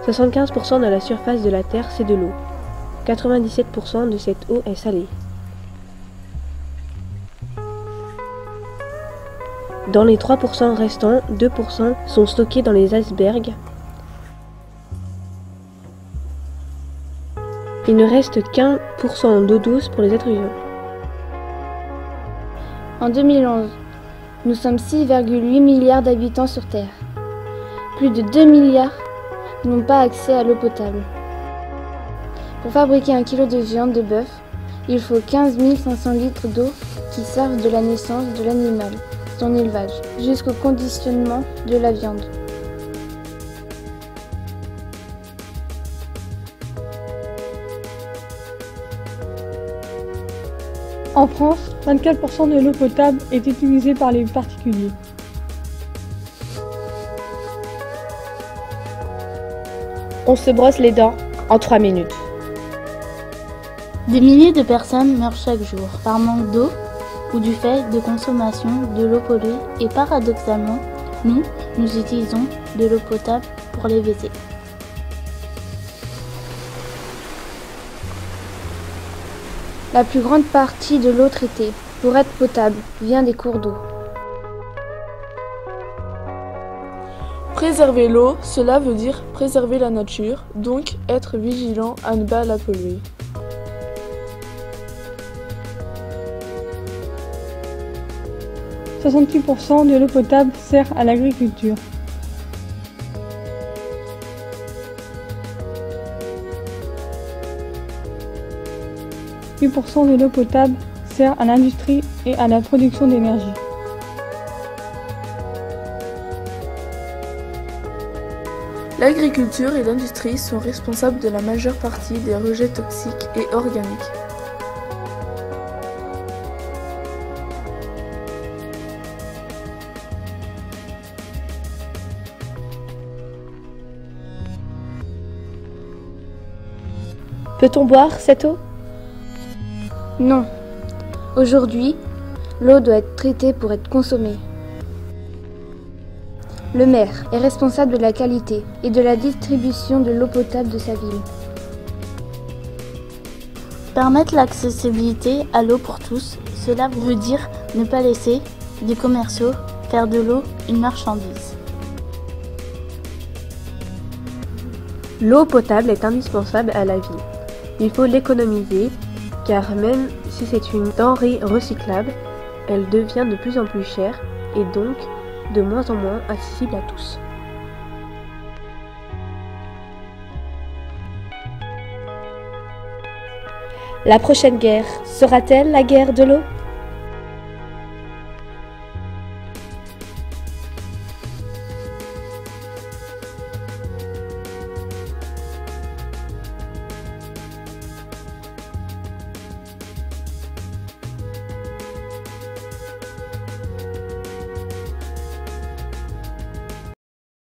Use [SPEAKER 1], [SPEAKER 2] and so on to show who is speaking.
[SPEAKER 1] 75% de la surface de la Terre, c'est de l'eau. 97% de cette eau est salée. Dans les 3% restants, 2% sont stockés dans les icebergs. Il ne reste qu'1% d'eau douce pour les êtres vivants.
[SPEAKER 2] En 2011, nous sommes 6,8 milliards d'habitants sur Terre. Plus de 2 milliards n'ont pas accès à l'eau potable. Pour fabriquer 1 kg de viande de bœuf, il faut 15 500 litres d'eau qui servent de la naissance de l'animal, son élevage, jusqu'au conditionnement de la viande.
[SPEAKER 3] En France, 24% de l'eau potable est utilisée par les particuliers.
[SPEAKER 4] On se brosse les dents en 3 minutes.
[SPEAKER 5] Des milliers de personnes meurent chaque jour par manque d'eau ou du fait de consommation de l'eau polluée et paradoxalement, nous utilisons de l'eau potable pour les WC.
[SPEAKER 2] La plus grande partie de l'eau traitée, pour être potable, vient des cours d'eau.
[SPEAKER 6] Préserver l'eau, cela veut dire préserver la nature, donc être vigilant à ne pas la polluer.
[SPEAKER 3] « 68% de l'eau potable sert à l'agriculture. « 8% de l'eau potable sert à l'industrie et à la production d'énergie. »
[SPEAKER 6] L'agriculture et l'industrie sont responsables de la majeure partie des rejets toxiques et organiques.
[SPEAKER 4] Peut-on boire cette eau?
[SPEAKER 2] Non. Aujourd'hui, l'eau doit être traitée pour être consommée. Le maire est responsable de la qualité et de la distribution de l'eau potable de sa ville.
[SPEAKER 5] Permettre l'accessibilité à l'eau pour tous, cela veut dire ne pas laisser des commerciaux faire de l'eau une marchandise.
[SPEAKER 1] L'eau potable est indispensable à la vie. Il faut l'économiser, car même si c'est une denrée recyclable, elle devient de plus en plus chère et donc de moins en moins accessible à tous.
[SPEAKER 4] La prochaine guerre sera-t-elle la guerre de l'eau ?